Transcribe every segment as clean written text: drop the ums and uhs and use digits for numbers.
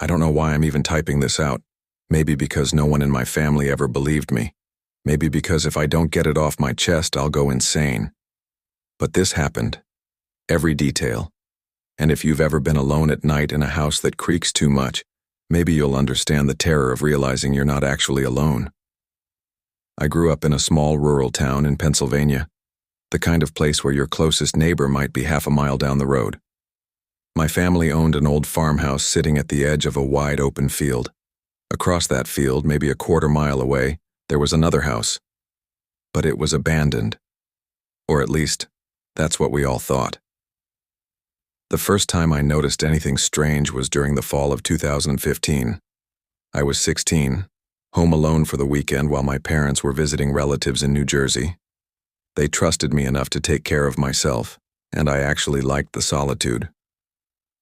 I don't know why I'm even typing this out. Maybe because no one in my family ever believed me. Maybe because if I don't get it off my chest, I'll go insane. But this happened. Every detail. And if you've ever been alone at night in a house that creaks too much, maybe you'll understand the terror of realizing you're not actually alone. I grew up in a small rural town in Pennsylvania, the kind of place where your closest neighbor might be half a mile down the road. My family owned an old farmhouse sitting at the edge of a wide open field. Across that field, maybe a quarter-mile away, there was another house. But it was abandoned. Or at least, that's what we all thought. The first time I noticed anything strange was during the fall of 2015. I was 16, home alone for the weekend while my parents were visiting relatives in New Jersey. They trusted me enough to take care of myself, and I actually liked the solitude.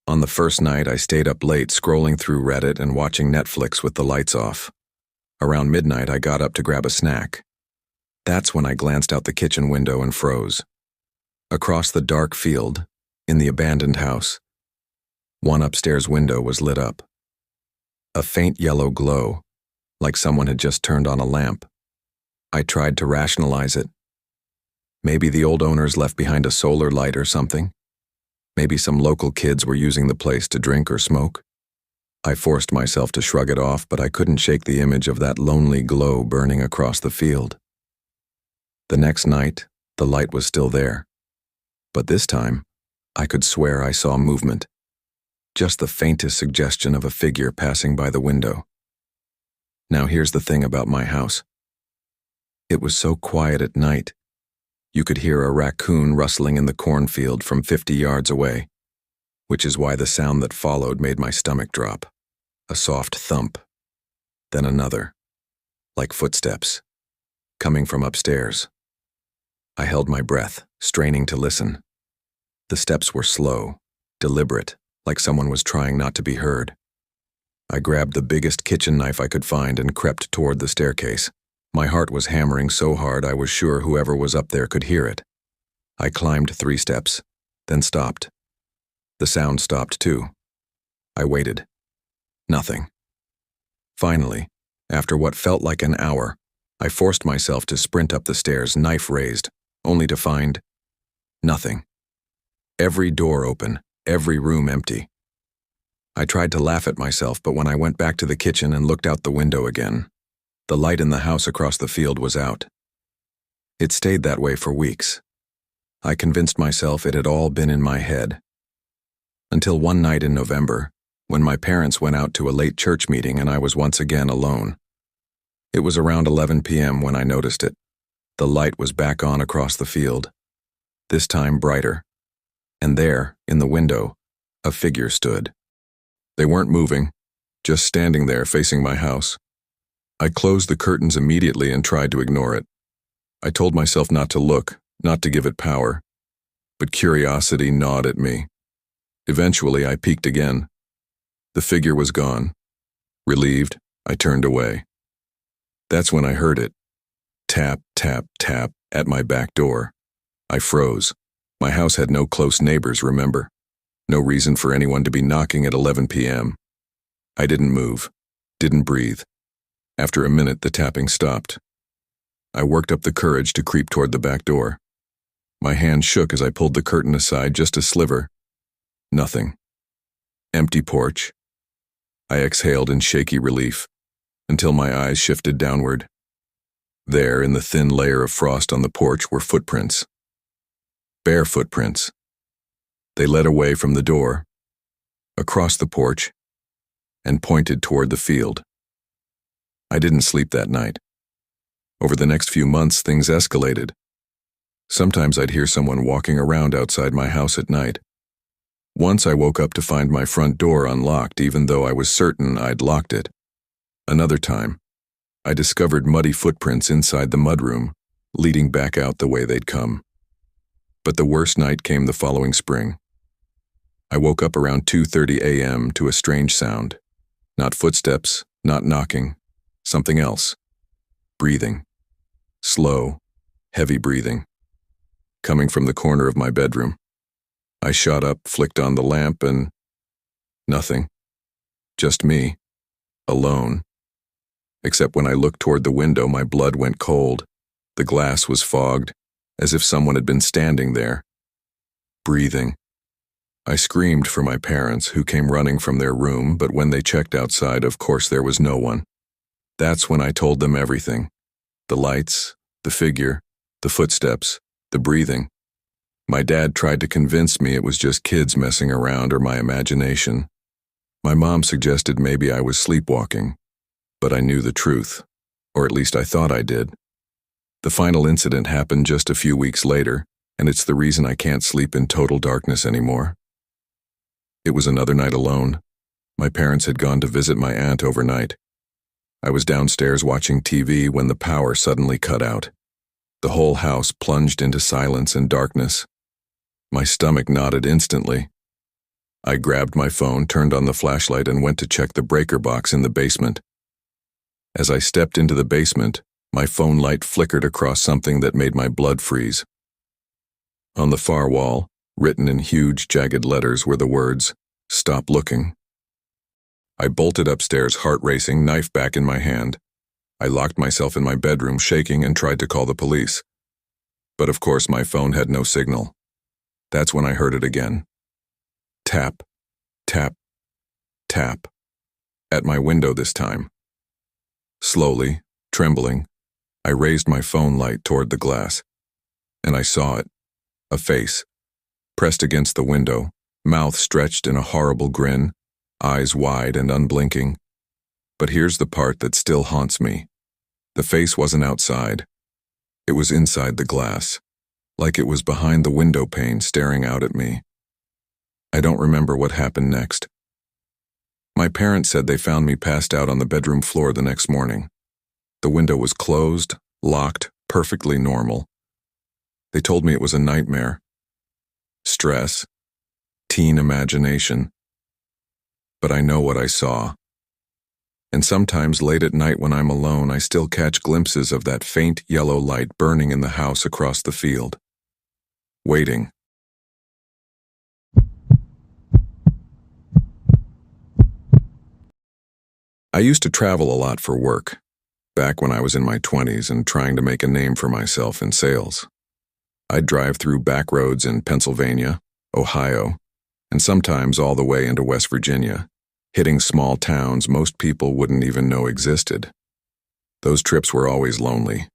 On the first night, I stayed up late scrolling through Reddit and watching Netflix with the lights off. Around midnight, I got up to grab a snack. That's when I glanced out the kitchen window and froze. Across the dark field, in the abandoned house, one upstairs window was lit up. A faint yellow glow, like someone had just turned on a lamp. I tried to rationalize it. Maybe the old owners left behind a solar light or something. Maybe some local kids were using the place to drink or smoke. I forced myself to shrug it off, but I couldn't shake the image of that lonely glow burning across the field. The next night, the light was still there. But this time, I could swear I saw movement. Just the faintest suggestion of a figure passing by the window. Now here's the thing about my house. It was so quiet at night. You could hear a raccoon rustling in the cornfield from 50 yards away, which is why the sound that followed made my stomach drop. A soft thump, then another, like footsteps, coming from upstairs. I held my breath, straining to listen. The steps were slow, deliberate, like someone was trying not to be heard. I grabbed the biggest kitchen knife I could find and crept toward the staircase. My heart was hammering so hard I was sure whoever was up there could hear it. I climbed 3 steps, then stopped. The sound stopped too. I waited. Nothing. Finally, after what felt like an hour, I forced myself to sprint up the stairs, knife raised, only to find nothing. Every door open, every room empty. I tried to laugh at myself, but when I went back to the kitchen and looked out the window again, the light in the house across the field was out. It stayed that way for weeks. I convinced myself it had all been in my head. Until one night in November, when my parents went out to a late church meeting and I was once again alone. It was around 11 p.m. when I noticed it. The light was back on across the field, this time brighter. And there, in the window, a figure stood. They weren't moving, just standing there facing my house. I closed the curtains immediately and tried to ignore it. I told myself not to look, not to give it power. But curiosity gnawed at me. Eventually, I peeked again. The figure was gone. Relieved, I turned away. That's when I heard it. Tap, tap, tap, at my back door. I froze. My house had no close neighbors, remember? No reason for anyone to be knocking at 11 p.m. I didn't move, didn't breathe. After a minute, the tapping stopped. I worked up the courage to creep toward the back door. My hand shook as I pulled the curtain aside just a sliver. Nothing. Empty porch. I exhaled in shaky relief, until my eyes shifted downward. There, in the thin layer of frost on the porch, were footprints. Bare footprints. They led away from the door, across the porch, and pointed toward the field. I didn't sleep that night. Over the next few months, things escalated. Sometimes I'd hear someone walking around outside my house at night. Once I woke up to find my front door unlocked, even though I was certain I'd locked it. Another time, I discovered muddy footprints inside the mudroom, leading back out the way they'd come. But the worst night came the following spring. I woke up around 2:30 a.m. to a strange sound. Not footsteps, not knocking. Something else. Breathing. Slow, heavy breathing. Coming from the corner of my bedroom. I shot up, flicked on the lamp, and nothing. Just me. Alone. Except when I looked toward the window, my blood went cold. The glass was fogged, as if someone had been standing there, breathing. I screamed for my parents, who came running from their room, but when they checked outside, of course there was no one. That's when I told them everything. The lights, the figure, the footsteps, the breathing. My dad tried to convince me it was just kids messing around or my imagination. My mom suggested maybe I was sleepwalking, but I knew the truth, or at least I thought I did. The final incident happened just a few weeks later, and it's the reason I can't sleep in total darkness anymore. It was another night alone. My parents had gone to visit my aunt overnight. I was downstairs watching TV when the power suddenly cut out. The whole house plunged into silence and darkness. My stomach knotted instantly. I grabbed my phone, turned on the flashlight, and went to check the breaker box in the basement. As I stepped into the basement, my phone light flickered across something that made my blood freeze. On the far wall, written in huge, jagged letters, were the words, "Stop looking." I bolted upstairs, heart racing, knife back in my hand. I locked myself in my bedroom, shaking, and tried to call the police. But of course my phone had no signal. That's when I heard it again. Tap, tap, tap. At my window this time. Slowly, trembling, I raised my phone light toward the glass, and I saw it. A face, pressed against the window, mouth stretched in a horrible grin, eyes wide and unblinking. But here's the part that still haunts me. The face wasn't outside. It was inside the glass, like it was behind the window pane staring out at me. I don't remember what happened next. My parents said they found me passed out on the bedroom floor the next morning. The window was closed, locked, perfectly normal. They told me it was a nightmare. Stress. Teen imagination. But I know what I saw. And sometimes late at night when I'm alone, I still catch glimpses of that faint yellow light burning in the house across the field. Waiting. I used to travel a lot for work, back when I was in my 20s and trying to make a name for myself in sales. I'd drive through back roads in Pennsylvania, Ohio, and sometimes all the way into West Virginia, hitting small towns most people wouldn't even know existed. Those trips were always lonely.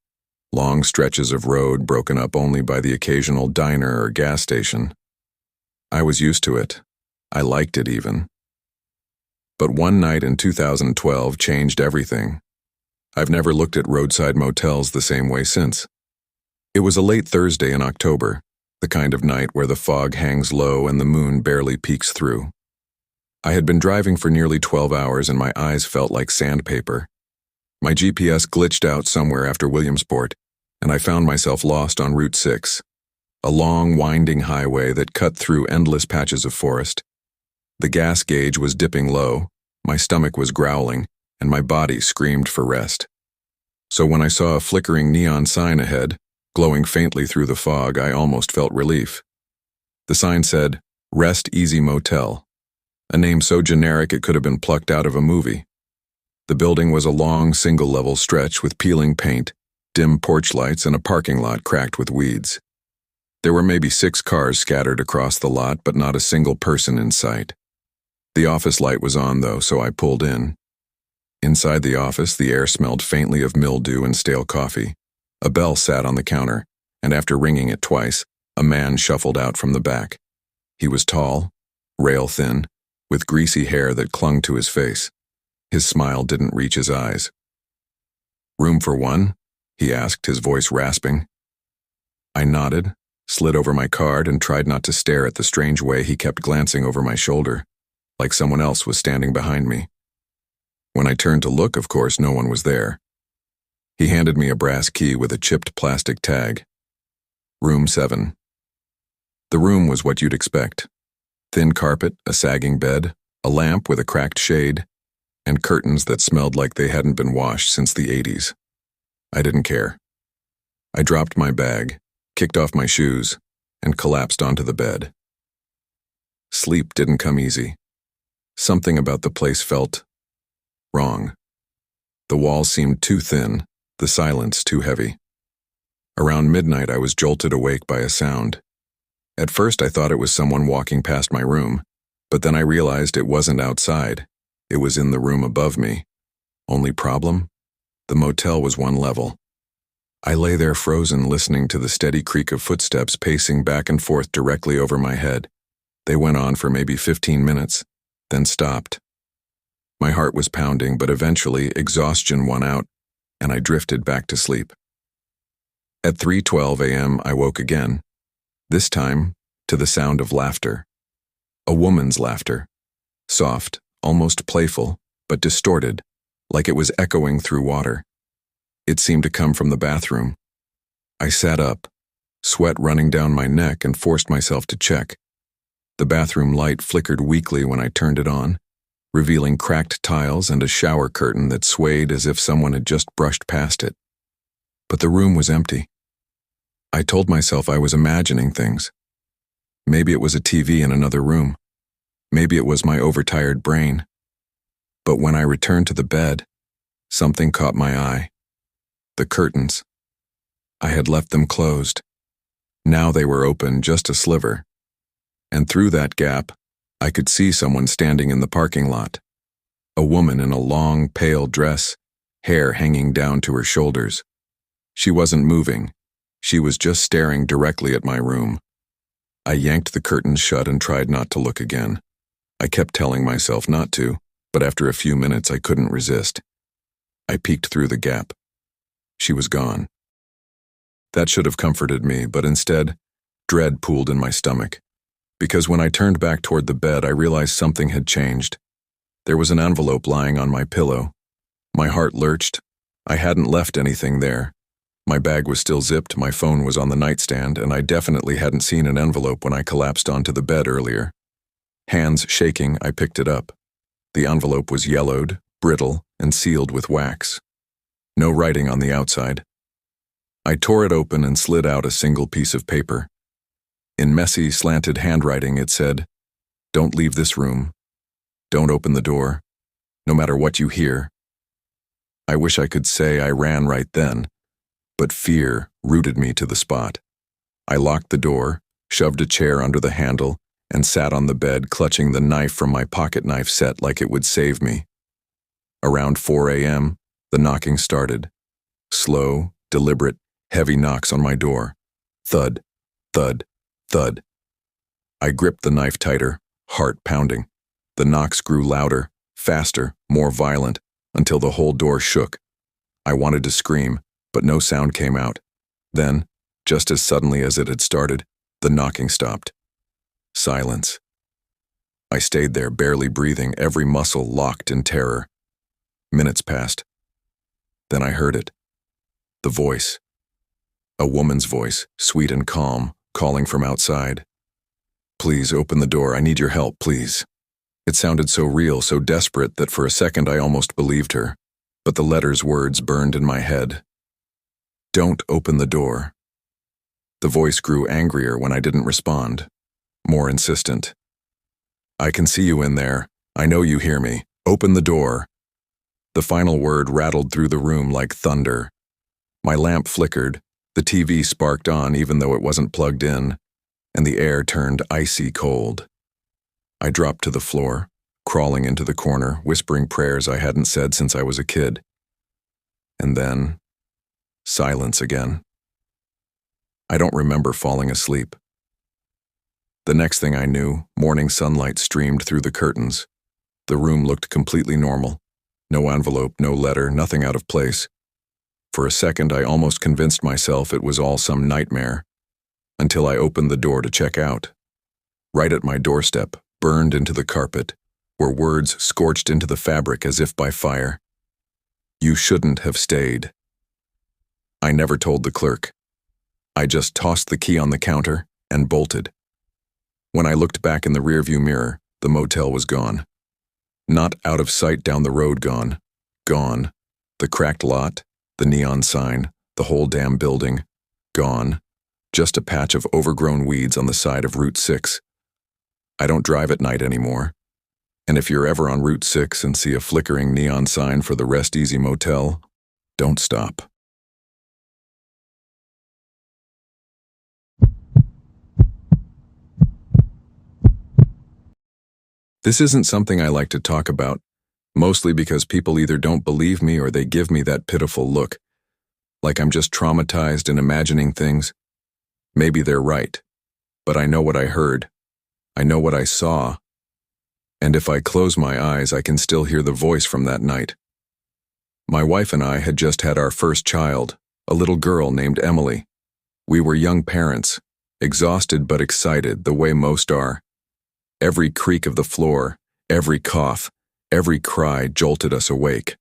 Long stretches of road broken up only by the occasional diner or gas station. I was used to it. I liked it even. But one night in 2012 changed everything. I've never looked at roadside motels the same way since. It was a late Thursday in October, the kind of night where the fog hangs low and the moon barely peeks through. I had been driving for nearly 12 hours and my eyes felt like sandpaper. My GPS glitched out somewhere after Williamsport, and I found myself lost on Route 6, a long, winding highway that cut through endless patches of forest. The gas gauge was dipping low, my stomach was growling, and my body screamed for rest. So when I saw a flickering neon sign ahead, glowing faintly through the fog, I almost felt relief. The sign said, "Rest Easy Motel," a name so generic it could have been plucked out of a movie. The building was a long, single-level stretch with peeling paint, dim porch lights, and a parking lot cracked with weeds. There were maybe 6 cars scattered across the lot, but not a single person in sight. The office light was on, though, so I pulled in. Inside the office, the air smelled faintly of mildew and stale coffee. A bell sat on the counter, and after ringing it twice, a man shuffled out from the back. He was tall, rail-thin, with greasy hair that clung to his face. His smile didn't reach his eyes. "Room for one?" he asked, his voice rasping. I nodded, slid over my card, and tried not to stare at the strange way he kept glancing over my shoulder, like someone else was standing behind me. When I turned to look, of course, no one was there. He handed me a brass key with a chipped plastic tag. Room 7. The room was what you'd expect. Thin carpet, a sagging bed, a lamp with a cracked shade, and curtains that smelled like they hadn't been washed since the 80s. I didn't care. I dropped my bag, kicked off my shoes, and collapsed onto the bed. Sleep didn't come easy. Something about the place felt wrong. The walls seemed too thin, the silence too heavy. Around midnight, I was jolted awake by a sound. At first, I thought it was someone walking past my room, but then I realized it wasn't outside. It was in the room above me. Only problem? The motel was one level. I lay there frozen, listening to the steady creak of footsteps pacing back and forth directly over my head. They went on for maybe 15 minutes, then stopped. My heart was pounding, but eventually exhaustion won out, and I drifted back to sleep. At 3:12 a.m., I woke again, this time to the sound of laughter. A woman's laughter. Soft, almost playful, but distorted, like it was echoing through water. It seemed to come from the bathroom. I sat up, sweat running down my neck, and forced myself to check. The bathroom light flickered weakly when I turned it on, revealing cracked tiles and a shower curtain that swayed as if someone had just brushed past it. But the room was empty. I told myself I was imagining things. Maybe it was a TV in another room. Maybe it was my overtired brain. But when I returned to the bed, something caught my eye. The curtains. I had left them closed. Now they were open just a sliver. And through that gap, I could see someone standing in the parking lot. A woman in a long, pale dress, hair hanging down to her shoulders. She wasn't moving. She was just staring directly at my room. I yanked the curtains shut and tried not to look again. I kept telling myself not to, but after a few minutes I couldn't resist. I peeked through the gap. She was gone. That should have comforted me, but instead, dread pooled in my stomach. Because when I turned back toward the bed, I realized something had changed. There was an envelope lying on my pillow. My heart lurched. I hadn't left anything there. My bag was still zipped, my phone was on the nightstand, and I definitely hadn't seen an envelope when I collapsed onto the bed earlier. Hands shaking, I picked it up. The envelope was yellowed, brittle, and sealed with wax. No writing on the outside. I tore it open and slid out a single piece of paper. In messy, slanted handwriting, it said, "Don't leave this room. Don't open the door, no matter what you hear." I wish I could say I ran right then, but fear rooted me to the spot. I locked the door, shoved a chair under the handle, and sat on the bed, clutching the knife from my pocket knife set like it would save me. Around 4 a.m., the knocking started. Slow, deliberate, heavy knocks on my door. Thud, thud, thud. I gripped the knife tighter, heart pounding. The knocks grew louder, faster, more violent, until the whole door shook. I wanted to scream, but no sound came out. Then, just as suddenly as it had started, the knocking stopped. Silence. I stayed there, barely breathing, every muscle locked in terror. Minutes passed. Then I heard it. The voice. A woman's voice, sweet and calm, calling from outside. "Please open the door, I need your help, please." It sounded so real, so desperate that for a second I almost believed her. But the letter's words burned in my head. "Don't open the door." The voice grew angrier when I didn't respond, more insistent. "I can see you in there. I know you hear me. Open the door." The final word rattled through the room like thunder. My lamp flickered, the TV sparked on even though it wasn't plugged in, and the air turned icy cold. I dropped to the floor, crawling into the corner, whispering prayers I hadn't said since I was a kid. And then, silence again. I don't remember falling asleep. The next thing I knew, morning sunlight streamed through the curtains. The room looked completely normal. No envelope, no letter, nothing out of place. For a second, I almost convinced myself it was all some nightmare, until I opened the door to check out. Right at my doorstep, burned into the carpet, were words scorched into the fabric as if by fire. "You shouldn't have stayed." I never told the clerk. I just tossed the key on the counter and bolted. When I looked back in the rearview mirror, the motel was gone. Not out of sight down the road gone. Gone. The cracked lot, the neon sign, the whole damn building. Gone. Just a patch of overgrown weeds on the side of Route 6. I don't drive at night anymore. And if you're ever on Route 6 and see a flickering neon sign for the Rest Easy Motel, don't stop. This isn't something I like to talk about, mostly because people either don't believe me or they give me that pitiful look, like I'm just traumatized and imagining things. Maybe they're right, but I know what I heard. I know what I saw. And if I close my eyes, I can still hear the voice from that night. My wife and I had just had our first child, a little girl named Emily. We were young parents, exhausted but excited, the way most are. Every creak of the floor, every cough, every cry jolted us awake.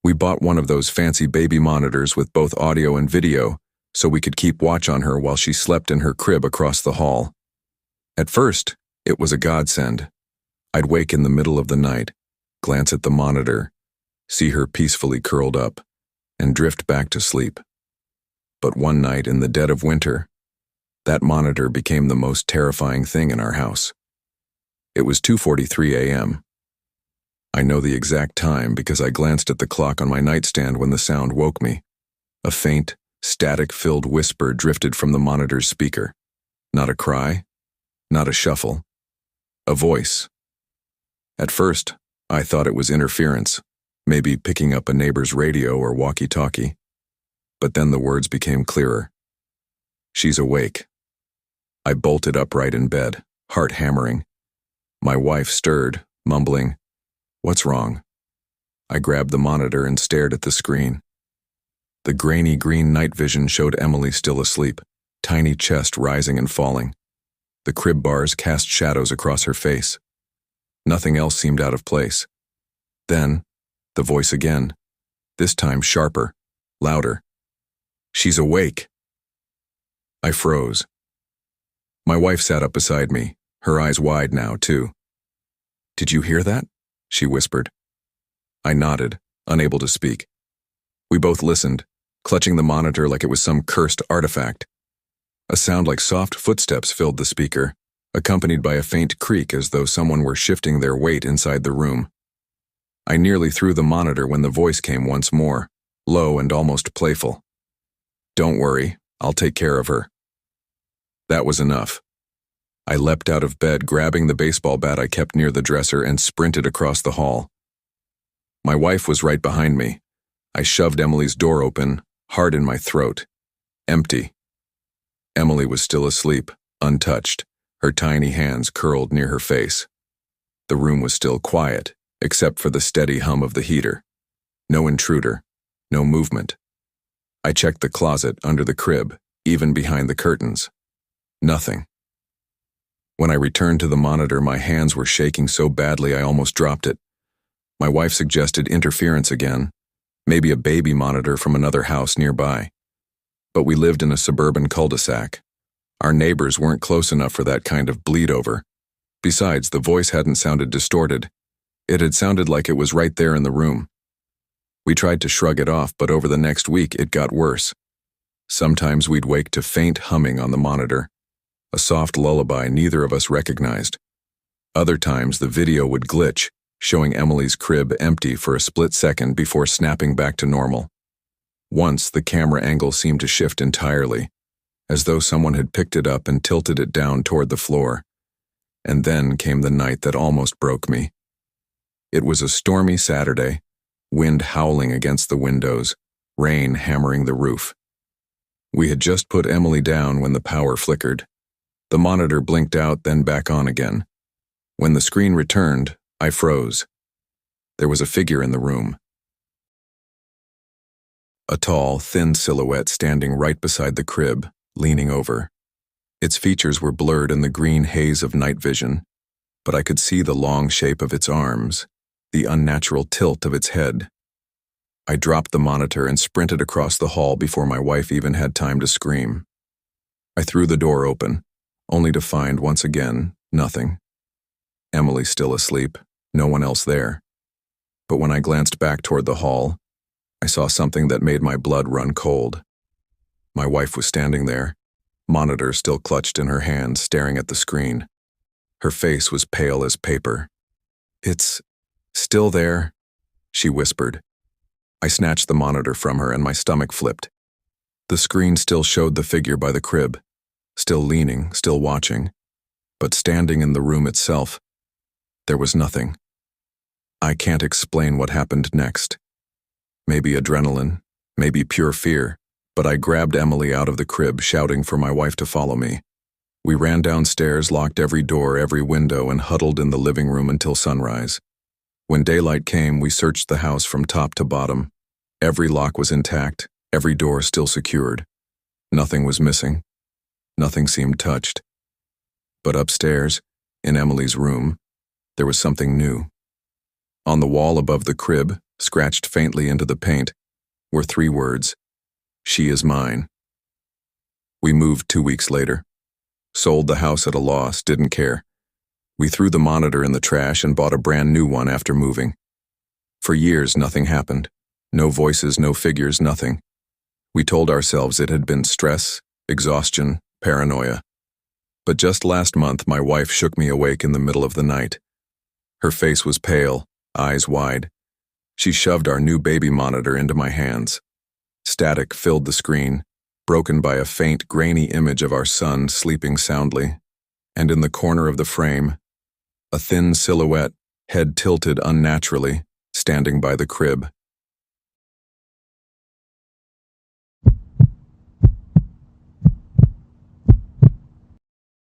We bought one of those fancy baby monitors with both audio and video so we could keep watch on her while she slept in her crib across the hall. At first, it was a godsend. I'd wake in the middle of the night, glance at the monitor, see her peacefully curled up, and drift back to sleep. But one night in the dead of winter, that monitor became the most terrifying thing in our house. It was 2:43 a.m. I know the exact time because I glanced at the clock on my nightstand when the sound woke me. A faint, static-filled whisper drifted from the monitor's speaker. Not a cry, not a shuffle, a voice. At first, I thought it was interference, maybe picking up a neighbor's radio or walkie-talkie. But then the words became clearer. "She's awake." I bolted upright in bed, heart hammering. My wife stirred, mumbling, "What's wrong?" I grabbed the monitor and stared at the screen. The grainy green night vision showed Emily still asleep, tiny chest rising and falling. The crib bars cast shadows across her face. Nothing else seemed out of place. Then, the voice again, this time sharper, louder. "She's awake." I froze. My wife sat up beside me, her eyes wide now, too. "Did you hear that?" she whispered. I nodded, unable to speak. We both listened, clutching the monitor like it was some cursed artifact. A sound like soft footsteps filled the speaker, accompanied by a faint creak as though someone were shifting their weight inside the room. I nearly threw the monitor when the voice came once more, low and almost playful. "Don't worry, I'll take care of her." That was enough. I leapt out of bed, grabbing the baseball bat I kept near the dresser, and sprinted across the hall. My wife was right behind me. I shoved Emily's door open, heart in my throat. Empty. Emily was still asleep, untouched, her tiny hands curled near her face. The room was still quiet, except for the steady hum of the heater. No intruder, no movement. I checked the closet, under the crib, even behind the curtains. Nothing. When I returned to the monitor, my hands were shaking so badly I almost dropped it. My wife suggested interference again, maybe a baby monitor from another house nearby. But we lived in a suburban cul-de-sac. Our neighbors weren't close enough for that kind of bleed-over. Besides, the voice hadn't sounded distorted. It had sounded like it was right there in the room. We tried to shrug it off, but over the next week it got worse. Sometimes we'd wake to faint humming on the monitor, a soft lullaby neither of us recognized. Other times the video would glitch, showing Emily's crib empty for a split second before snapping back to normal. Once the camera angle seemed to shift entirely, as though someone had picked it up and tilted it down toward the floor. And then came the night that almost broke me. It was a stormy Saturday, wind howling against the windows, rain hammering the roof. We had just put Emily down when the power flickered. The monitor blinked out, then back on again. When the screen returned, I froze. There was a figure in the room. A tall, thin silhouette standing right beside the crib, leaning over. Its features were blurred in the green haze of night vision, but I could see the long shape of its arms, the unnatural tilt of its head. I dropped the monitor and sprinted across the hall before my wife even had time to scream. I threw the door open, only to find, once again, nothing. Emily still asleep, no one else there. But when I glanced back toward the hall, I saw something that made my blood run cold. My wife was standing there, monitor still clutched in her hand, staring at the screen. Her face was pale as paper, It's still there, she whispered. I snatched the monitor from her and my stomach flipped. The screen still showed the figure by the crib, still leaning, still watching, but standing in the room itself, there was nothing. I can't explain what happened next. Maybe adrenaline, maybe pure fear, but I grabbed Emily out of the crib, shouting for my wife to follow me. We ran downstairs, locked every door, every window, and huddled in the living room until sunrise. When daylight came, we searched the house from top to bottom. Every lock was intact, every door still secured. Nothing was missing. Nothing seemed touched. But upstairs, in Emily's room, there was something new. On the wall above the crib, scratched faintly into the paint, were 3 words: "She is mine." We moved 2 weeks later. Sold the house at a loss, didn't care. We threw the monitor in the trash and bought a brand new one after moving. For years, nothing happened. No voices, no figures, nothing. We told ourselves it had been stress, exhaustion, paranoia. But just last month, my wife shook me awake in the middle of the night. Her face was pale, eyes wide. She shoved our new baby monitor into my hands. Static filled the screen, broken by a faint, grainy image of our son sleeping soundly. And in the corner of the frame, a thin silhouette, head tilted unnaturally, standing by the crib.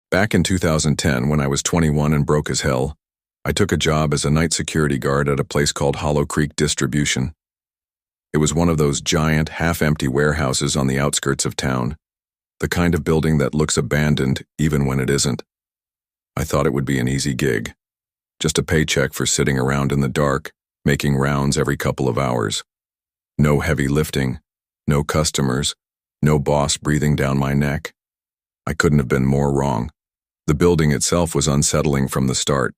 Back in 2010, when I was 21 and broke as hell, I took a job as a night security guard at a place called Hollow Creek Distribution. It was one of those giant, half-empty warehouses on the outskirts of town, the kind of building that looks abandoned even when it isn't. I thought it would be an easy gig, just a paycheck for sitting around in the dark, making rounds every couple of hours. No heavy lifting, no customers, no boss breathing down my neck. I couldn't have been more wrong. The building itself was unsettling from the start.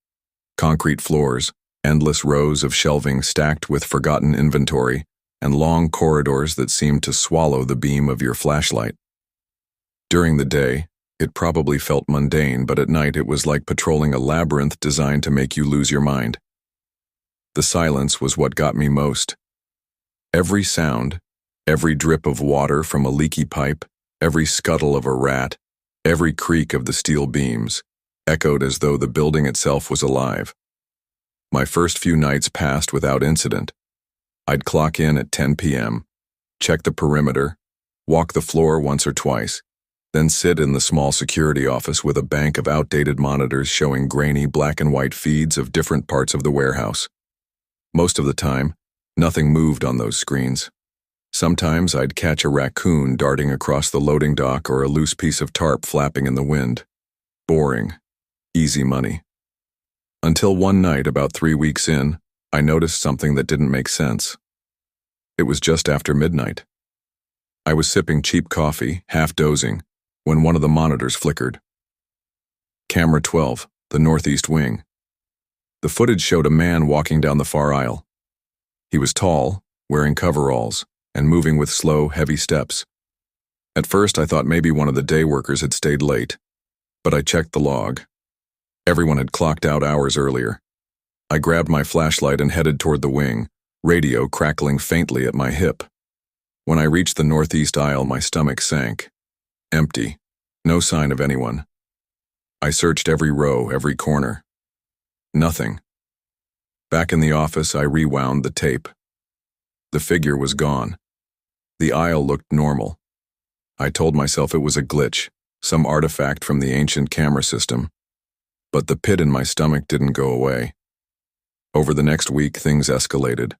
Concrete floors, endless rows of shelving stacked with forgotten inventory, and long corridors that seemed to swallow the beam of your flashlight. During the day, it probably felt mundane, but at night it was like patrolling a labyrinth designed to make you lose your mind. The silence was what got me most. Every sound, every drip of water from a leaky pipe, every scuttle of a rat, every creak of the steel beams, echoed as though the building itself was alive. My first few nights passed without incident. I'd clock in at 10 p.m., check the perimeter, walk the floor once or twice, then sit in the small security office with a bank of outdated monitors showing grainy black and white feeds of different parts of the warehouse. Most of the time, nothing moved on those screens. Sometimes I'd catch a raccoon darting across the loading dock or a loose piece of tarp flapping in the wind. Boring. Easy money. Until one night, about 3 weeks in, I noticed something that didn't make sense. It was just after midnight. I was sipping cheap coffee, half dozing, when one of the monitors flickered. Camera 12, the northeast wing. The footage showed a man walking down the far aisle. He was tall, wearing coveralls, and moving with slow, heavy steps. At first, I thought maybe one of the day workers had stayed late, but I checked the log. Everyone had clocked out hours earlier. I grabbed my flashlight and headed toward the wing, radio crackling faintly at my hip. When I reached the northeast aisle, my stomach sank. Empty. No sign of anyone. I searched every row, every corner. Nothing. Back in the office, I rewound the tape. The figure was gone. The aisle looked normal. I told myself it was a glitch, some artifact from the ancient camera system. But the pit in my stomach didn't go away. Over the next week, things escalated.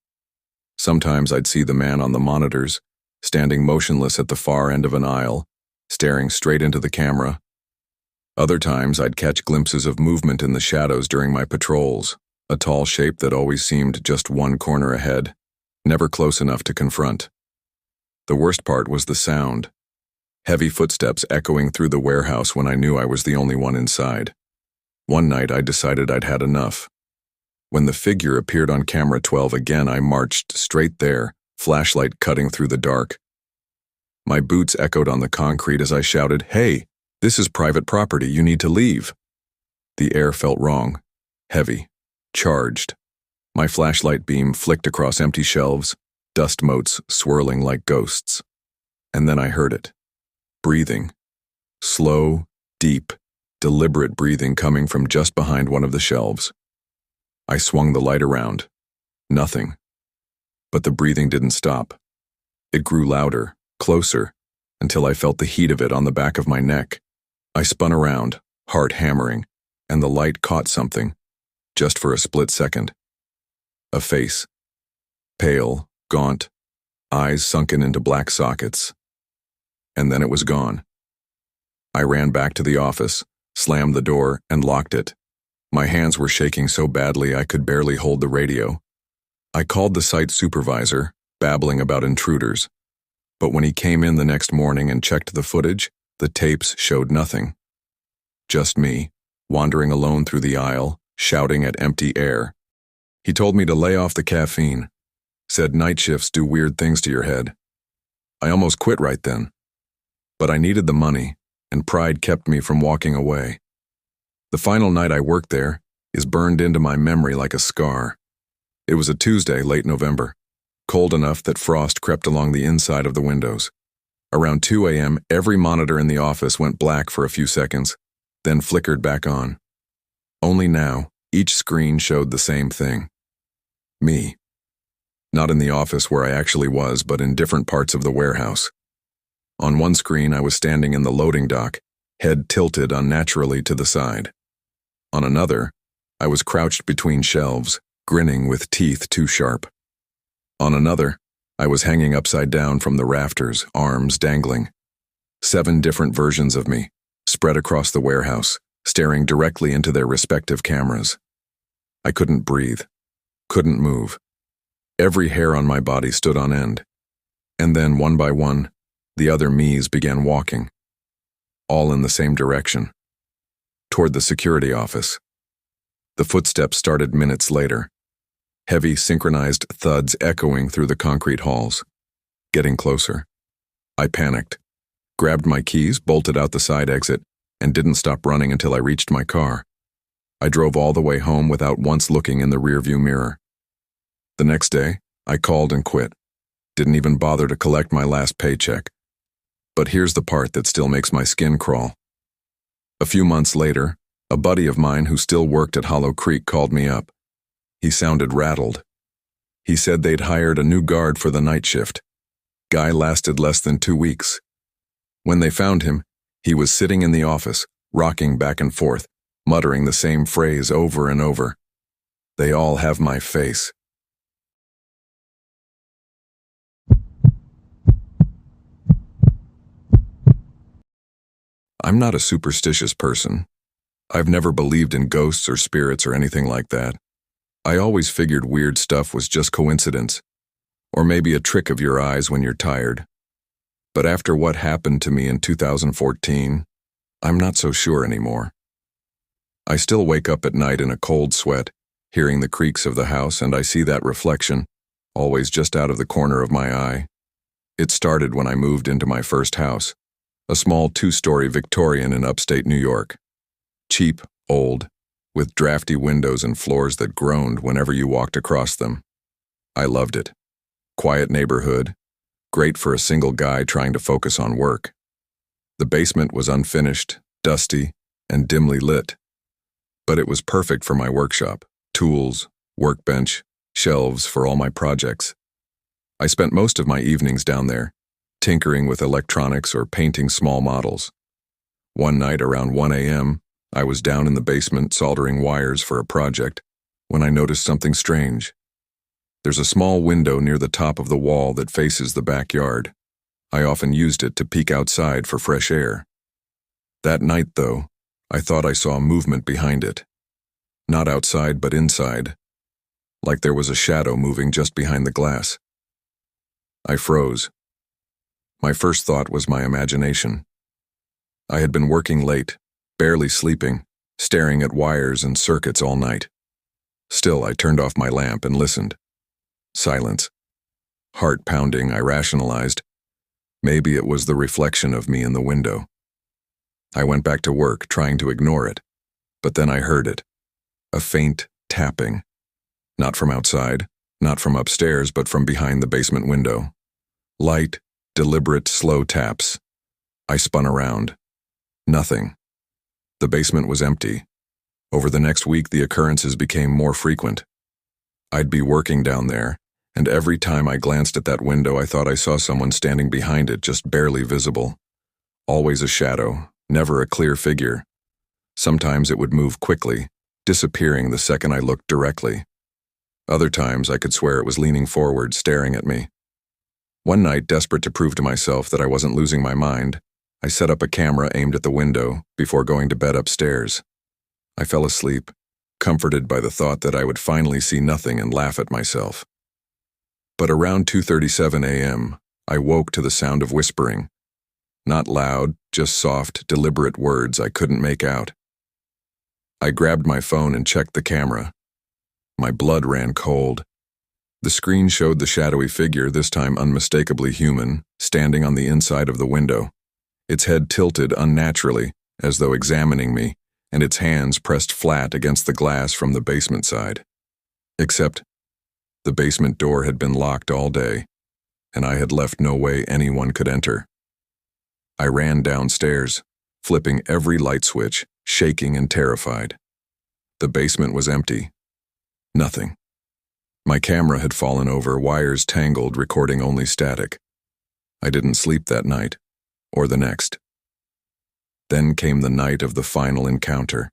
Sometimes I'd see the man on the monitors, standing motionless at the far end of an aisle, staring straight into the camera. Other times, I'd catch glimpses of movement in the shadows during my patrols, a tall shape that always seemed just one corner ahead, never close enough to confront. The worst part was the sound. Heavy footsteps echoing through the warehouse when I knew I was the only one inside. One night, I decided I'd had enough. When the figure appeared on camera 12 again, I marched straight there, flashlight cutting through the dark. My boots echoed on the concrete as I shouted, "Hey, this is private property, you need to leave." The air felt wrong, heavy, charged. My flashlight beam flicked across empty shelves, dust motes swirling like ghosts. And then I heard it. Breathing. Slow, deep, deliberate breathing coming from just behind one of the shelves. I swung the light around. Nothing. But the breathing didn't stop. It grew louder, closer, until I felt the heat of it on the back of my neck. I spun around, heart hammering, and the light caught something, just for a split second. A face. Pale, gaunt, eyes sunken into black sockets. And then it was gone. I ran back to the office, slammed the door, and locked it. My hands were shaking so badly I could barely hold the radio. I called the site supervisor, babbling about intruders. But when he came in the next morning and checked the footage, the tapes showed nothing. Just me, wandering alone through the aisle, shouting at empty air. He told me to lay off the caffeine. Said night shifts do weird things to your head. I almost quit right then. But I needed the money, and pride kept me from walking away. The final night I worked there is burned into my memory like a scar. It was a Tuesday, late November, cold enough that frost crept along the inside of the windows. Around 2 a.m., every monitor in the office went black for a few seconds, then flickered back on. Only now, each screen showed the same thing. Me. Not in the office where I actually was, but in different parts of the warehouse. On one screen, I was standing in the loading dock, head tilted unnaturally to the side. On another, I was crouched between shelves, grinning with teeth too sharp. On another, I was hanging upside down from the rafters, arms dangling. 7 different versions of me, spread across the warehouse, staring directly into their respective cameras. I couldn't breathe, couldn't move. Every hair on my body stood on end. And then, one by one, the other me's began walking. All in the same direction. Toward the security office. The footsteps started minutes later. Heavy, synchronized thuds echoing through the concrete halls. Getting closer. I panicked, grabbed my keys, bolted out the side exit, and didn't stop running until I reached my car. I drove all the way home without once looking in the rearview mirror. The next day, I called and quit. Didn't even bother to collect my last paycheck. But here's the part that still makes my skin crawl. A few months later, a buddy of mine who still worked at Hollow Creek called me up. He sounded rattled. He said they'd hired a new guard for the night shift. Guy lasted less than 2 weeks. When they found him, he was sitting in the office, rocking back and forth, muttering the same phrase over and over. They all have my face. I'm not a superstitious person. I've never believed in ghosts or spirits or anything like that. I always figured weird stuff was just coincidence, or maybe a trick of your eyes when you're tired. But after what happened to me in 2014, I'm not so sure anymore. I still wake up at night in a cold sweat, hearing the creaks of the house, and I see that reflection, always just out of the corner of my eye. It started when I moved into my first house, a small 2-story Victorian in upstate New York. Cheap, old, with drafty windows and floors that groaned whenever you walked across them. I loved it. Quiet neighborhood, great for a single guy trying to focus on work. The basement was unfinished, dusty, and dimly lit. But it was perfect for my workshop, tools, workbench, shelves for all my projects. I spent most of my evenings down there, tinkering with electronics or painting small models. One night around 1 a.m., I was down in the basement soldering wires for a project when I noticed something strange. There's a small window near the top of the wall that faces the backyard. I often used it to peek outside for fresh air. That night, though, I thought I saw movement behind it. Not outside, but inside. Like there was a shadow moving just behind the glass. I froze. My first thought was my imagination. I had been working late, barely sleeping, staring at wires and circuits all night. Still, I turned off my lamp and listened. Silence. Heart pounding, I rationalized. Maybe it was the reflection of me in the window. I went back to work, trying to ignore it. But then I heard it. A faint, tapping. Not from outside, not from upstairs, but from behind the basement window. Light, deliberate, slow taps. I spun around. Nothing. The basement was empty. Over the next week, the occurrences became more frequent. I'd be working down there, and every time I glanced at that window, I thought I saw someone standing behind it, just barely visible. Always a shadow, never a clear figure. Sometimes it would move quickly, disappearing the second I looked directly. Other times I could swear it was leaning forward, staring at me. One night, desperate to prove to myself that I wasn't losing my mind, I set up a camera aimed at the window before going to bed upstairs. I fell asleep, comforted by the thought that I would finally see nothing and laugh at myself. But around 2:37 a.m., I woke to the sound of whispering. Not loud, just soft, deliberate words I couldn't make out. I grabbed my phone and checked the camera. My blood ran cold. The screen showed the shadowy figure, this time unmistakably human, standing on the inside of the window. Its head tilted unnaturally, as though examining me, and its hands pressed flat against the glass from the basement side. Except, the basement door had been locked all day, and I had left no way anyone could enter. I ran downstairs, flipping every light switch, shaking and terrified. The basement was empty. Nothing. My camera had fallen over, wires tangled, recording only static. I didn't sleep that night, or the next. Then came the night of the final encounter.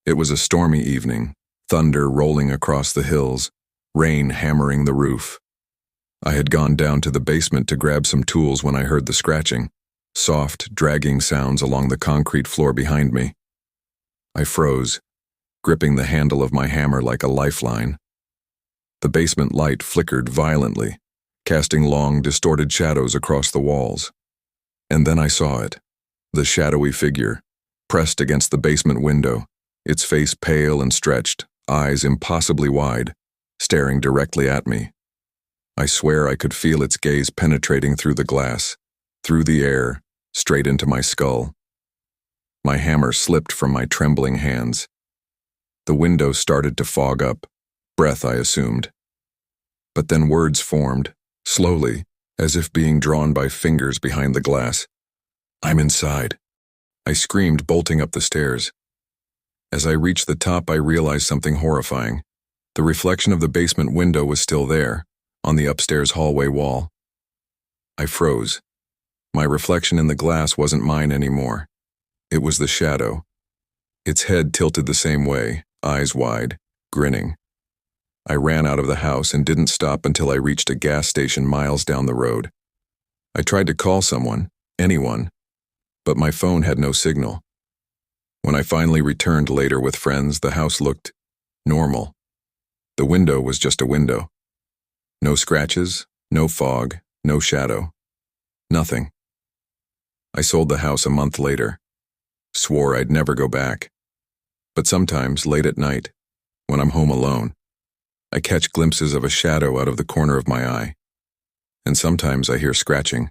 It was a stormy evening, thunder rolling across the hills, rain hammering the roof. I had gone down to the basement to grab some tools when I heard the scratching, soft, dragging sounds along the concrete floor behind me. I froze, gripping the handle of my hammer like a lifeline. The basement light flickered violently, casting long, distorted shadows across the walls. And then I saw it, the shadowy figure, pressed against the basement window, its face pale and stretched, eyes impossibly wide, staring directly at me. I swear I could feel its gaze penetrating through the glass, through the air, straight into my skull. My hammer slipped from my trembling hands. The window started to fog up, breath I assumed. But then words formed, slowly, as if being drawn by fingers behind the glass. "I'm inside," I screamed, bolting up the stairs. As I reached the top, I realized something horrifying. The reflection of the basement window was still there, on the upstairs hallway wall. I froze. My reflection in the glass wasn't mine anymore. It was the shadow. Its head tilted the same way, eyes wide, grinning. I ran out of the house and didn't stop until I reached a gas station miles down the road. I tried to call someone, anyone, but my phone had no signal. When I finally returned later with friends, the house looked normal. The window was just a window. No scratches, no fog, no shadow. Nothing. I sold the house a month later. Swore I'd never go back. But sometimes, late at night, when I'm home alone, I catch glimpses of a shadow out of the corner of my eye. And sometimes I hear scratching.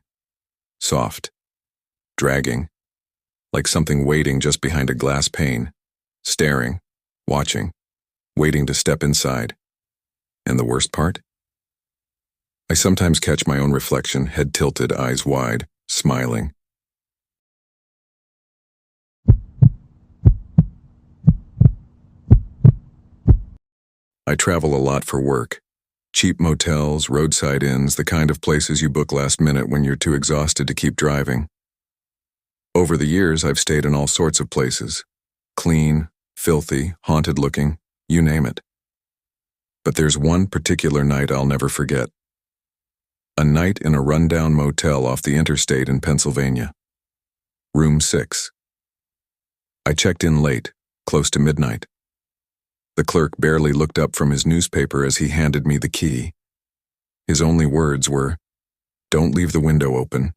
Soft. Dragging. Like something waiting just behind a glass pane. Staring. Watching. Waiting to step inside. And the worst part? I sometimes catch my own reflection, head tilted, eyes wide, smiling. I travel a lot for work. Cheap motels, roadside inns, the kind of places you book last minute when you're too exhausted to keep driving. Over the years, I've stayed in all sorts of places. Clean, filthy, haunted-looking, you name it. But there's one particular night I'll never forget. A night in a rundown motel off the interstate in Pennsylvania. Room 6. I checked in late, close to midnight. The clerk barely looked up from his newspaper as he handed me the key. His only words were, "Don't leave the window open."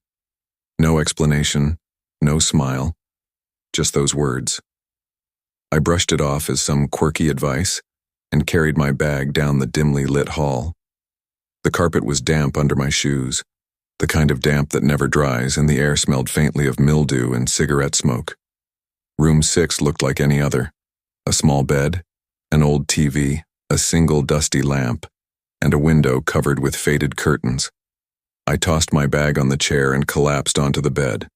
No explanation, no smile, just those words. I brushed it off as some quirky advice and carried my bag down the dimly lit hall. The carpet was damp under my shoes, the kind of damp that never dries, and the air smelled faintly of mildew and cigarette smoke. Room 6 looked like any other. A small bed, An old TV, a single dusty lamp, and a window covered with faded curtains. I tossed my bag on the chair and collapsed onto the bed.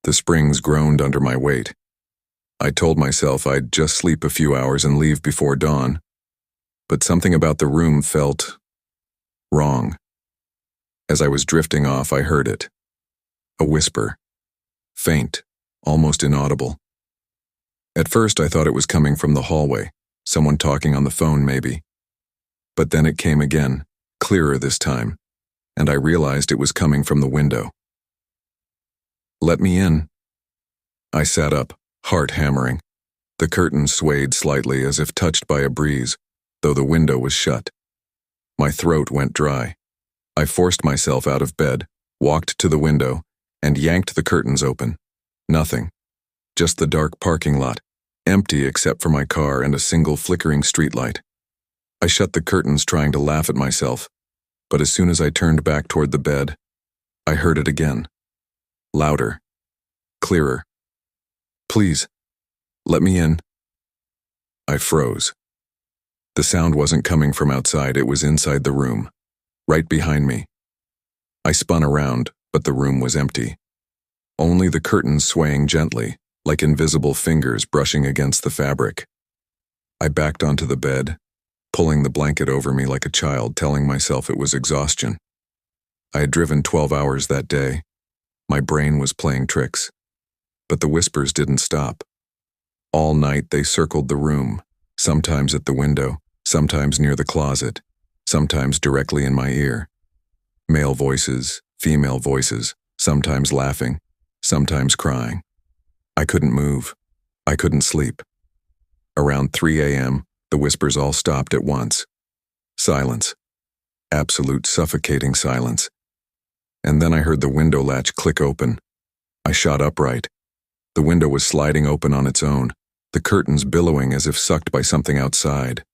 The springs groaned under my weight. I told myself I'd just sleep a few hours and leave before dawn, but something about the room felt wrong. As I was drifting off, I heard it. A whisper. Faint, almost inaudible. At first, I thought it was coming from the hallway, someone talking on the phone maybe. But then it came again, clearer this time, and I realized it was coming from the window. "Let me in." I sat up, heart hammering. The curtains swayed slightly as if touched by a breeze, though the window was shut. My throat went dry. I forced myself out of bed, walked to the window, and yanked the curtains open. Nothing. Just the dark parking lot, empty except for my car and a single flickering streetlight. I shut the curtains trying to laugh at myself, but as soon as I turned back toward the bed, I heard it again. Louder. Clearer. "Please, let me in." I froze. The sound wasn't coming from outside, it was inside the room, right behind me. I spun around, but the room was empty. Only the curtains swaying gently, like invisible fingers brushing against the fabric. I backed onto the bed, pulling the blanket over me like a child, telling myself it was exhaustion. I had driven 12 hours that day. My brain was playing tricks. But the whispers didn't stop. All night they circled the room, sometimes at the window, sometimes near the closet, sometimes directly in my ear. Male voices, female voices, sometimes laughing, sometimes crying. I couldn't move. I couldn't sleep. Around 3 a.m., the whispers all stopped at once. Silence. Absolute suffocating silence. And then I heard the window latch click open. I shot upright. The window was sliding open on its own, the curtains billowing as if sucked by something outside.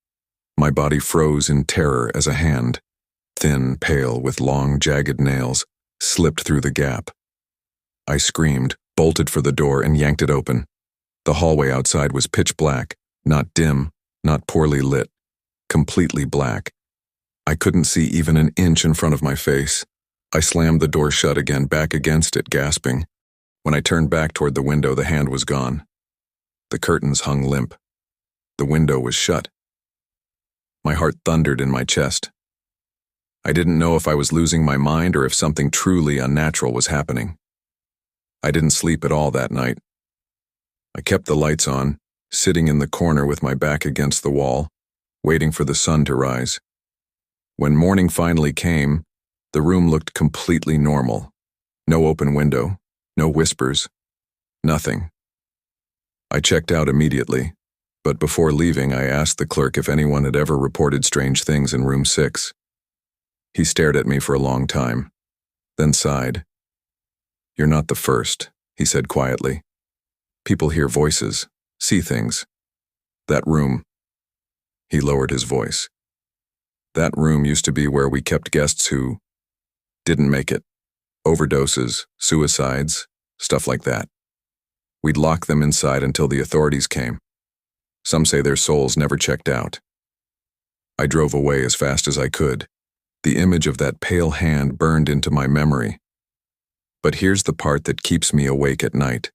My body froze in terror as a hand, thin, pale, with long, jagged nails, slipped through the gap. I screamed, bolted for the door, and yanked it open. The hallway outside was pitch black, not dim, not poorly lit, completely black. I couldn't see even an inch in front of my face. I slammed the door shut again, back against it, gasping. When I turned back toward the window, the hand was gone. The curtains hung limp. The window was shut. My heart thundered in my chest. I didn't know if I was losing my mind or if something truly unnatural was happening. I didn't sleep at all that night. I kept the lights on, sitting in the corner with my back against the wall, waiting for the sun to rise. When morning finally came, the room looked completely normal. No open window, no whispers, nothing. I checked out immediately, but before leaving I asked the clerk if anyone had ever reported strange things in room 6. He stared at me for a long time, then sighed. "You're not the first," he said quietly. "People hear voices, see things. That room," he lowered his voice, "that room used to be where we kept guests who didn't make it. Overdoses, suicides, stuff like that. We'd lock them inside until the authorities came. Some say their souls never checked out." I drove away as fast as I could. The image of that pale hand burned into my memory. But here's the part that keeps me awake at night.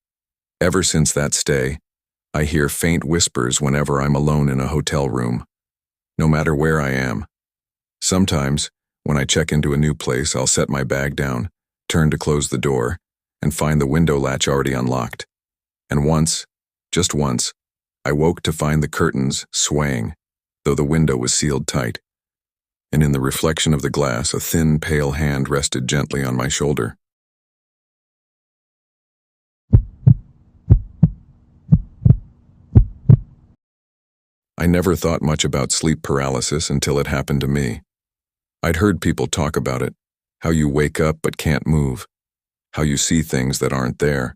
Ever since that stay, I hear faint whispers whenever I'm alone in a hotel room, no matter where I am. Sometimes, when I check into a new place, I'll set my bag down, turn to close the door, and find the window latch already unlocked. And once, just once, I woke to find the curtains swaying, though the window was sealed tight. And in the reflection of the glass, a thin, pale hand rested gently on my shoulder. I never thought much about sleep paralysis until it happened to me. I'd heard people talk about it, how you wake up but can't move, how you see things that aren't there.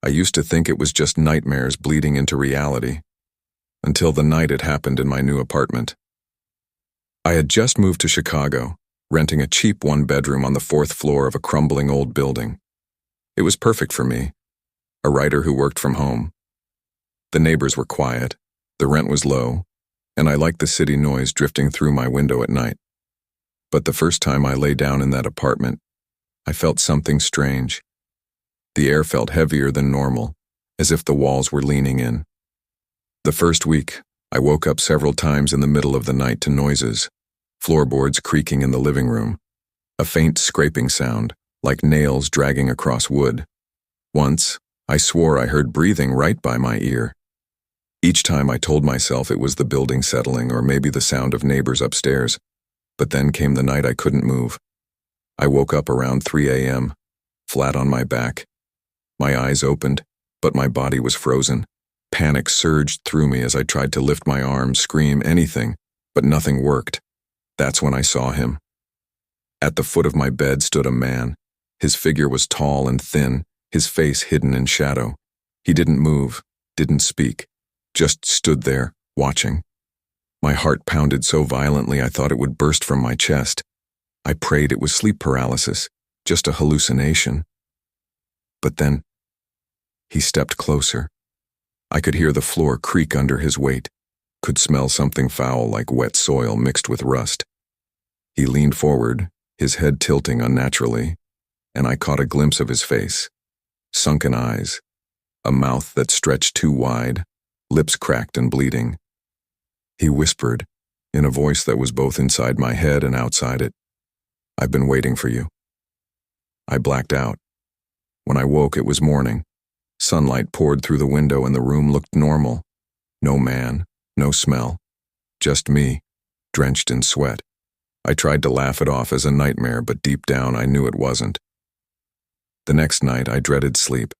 I used to think it was just nightmares bleeding into reality, until the night it happened in my new apartment. I had just moved to Chicago, renting a cheap one-bedroom on the 4th floor of a crumbling old building. It was perfect for me, a writer who worked from home. The neighbors were quiet, the rent was low, and I like the city noise drifting through my window at night. But the first time I lay down in that apartment, I felt something strange. The air felt heavier than normal, as if the walls were leaning in. The first week, I woke up several times in the middle of the night to noises, floorboards creaking in the living room, a faint scraping sound, like nails dragging across wood. Once, I swore I heard breathing right by my ear. Each time I told myself it was the building settling or maybe the sound of neighbors upstairs. But then came the night I couldn't move. I woke up around 3 a.m., flat on my back. My eyes opened, but my body was frozen. Panic surged through me as I tried to lift my arms, scream, anything, but nothing worked. That's when I saw him. At the foot of my bed stood a man. His figure was tall and thin, his face hidden in shadow. He didn't move, didn't speak, just stood there, watching. My heart pounded so violently I thought it would burst from my chest. I prayed it was sleep paralysis, just a hallucination. But then, he stepped closer. I could hear the floor creak under his weight, could smell something foul like wet soil mixed with rust. He leaned forward, his head tilting unnaturally, and I caught a glimpse of his face. Sunken eyes, a mouth that stretched too wide, lips cracked and bleeding. He whispered, in a voice that was both inside my head and outside it, "I've been waiting for you." I blacked out. When I woke, it was morning. Sunlight poured through the window and the room looked normal. No man, no smell, just me, drenched in sweat. I tried to laugh it off as a nightmare, but deep down I knew it wasn't. The next night I dreaded sleep.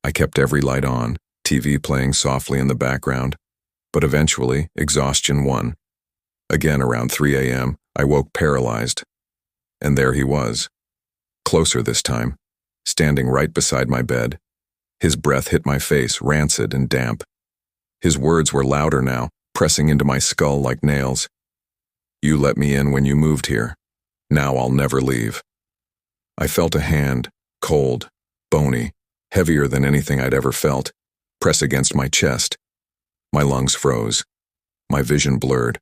I kept every light on, TV playing softly in the background, but eventually exhaustion won. Again around 3 a.m., I woke paralyzed. And there he was, closer this time, standing right beside my bed. His breath hit my face, rancid and damp. His words were louder now, pressing into my skull like nails. "You let me in when you moved here. Now I'll never leave." I felt a hand, cold, bony, heavier than anything I'd ever felt, press against my chest. My lungs froze. My vision blurred.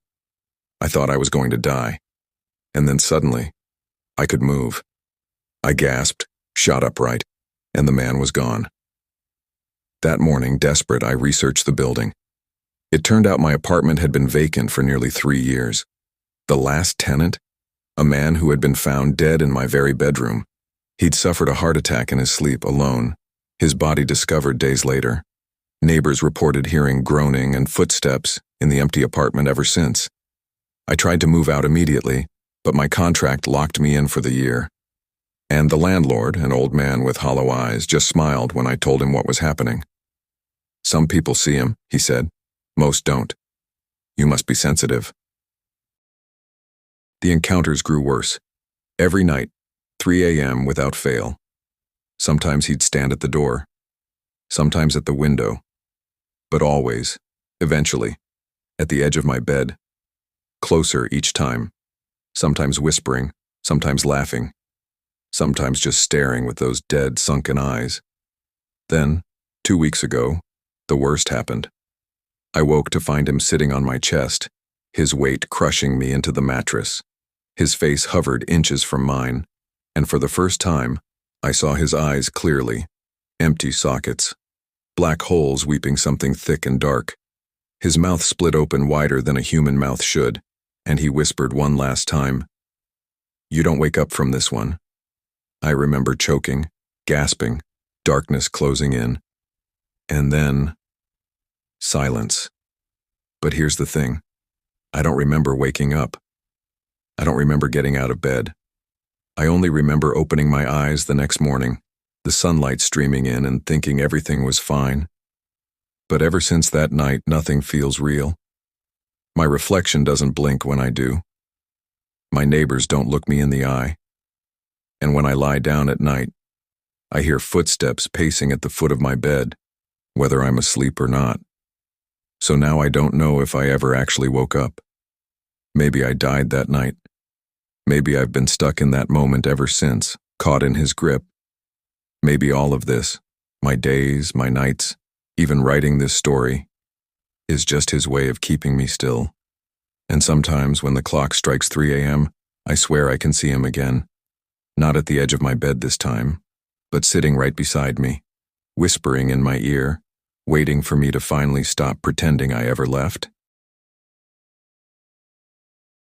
I thought I was going to die. And then suddenly, I could move. I gasped, shot upright, and the man was gone. That morning, desperate, I researched the building. It turned out my apartment had been vacant for nearly 3 years. The last tenant? A man who had been found dead in my very bedroom. He'd suffered a heart attack in his sleep, alone. His body discovered days later. Neighbors reported hearing groaning and footsteps in the empty apartment ever since. I tried to move out immediately, but my contract locked me in for the year. And the landlord, an old man with hollow eyes, just smiled when I told him what was happening. "Some people see him," he said. "Most don't. You must be sensitive." The encounters grew worse. Every night, 3 a.m. without fail. Sometimes he'd stand at the door, sometimes at the window, but always, eventually, at the edge of my bed. Closer each time, sometimes whispering, sometimes laughing, sometimes just staring with those dead, sunken eyes. Then, 2 weeks ago, the worst happened. I woke to find him sitting on my chest, his weight crushing me into the mattress. His face hovered inches from mine, and for the first time, I saw his eyes clearly, empty sockets, black holes weeping something thick and dark. His mouth split open wider than a human mouth should, and he whispered one last time, "You don't wake up from this one." I remember choking, gasping, darkness closing in. And then, silence. But here's the thing. I don't remember waking up. I don't remember getting out of bed. I only remember opening my eyes the next morning, the sunlight streaming in and thinking everything was fine. But ever since that night, nothing feels real. My reflection doesn't blink when I do. My neighbors don't look me in the eye. And when I lie down at night, I hear footsteps pacing at the foot of my bed, whether I'm asleep or not. So now I don't know if I ever actually woke up. Maybe I died that night. Maybe I've been stuck in that moment ever since, caught in his grip. Maybe all of this, my days, my nights, even writing this story, is just his way of keeping me still. And sometimes when the clock strikes 3 a.m., I swear I can see him again. Not at the edge of my bed this time, but sitting right beside me, whispering in my ear, waiting for me to finally stop pretending I ever left.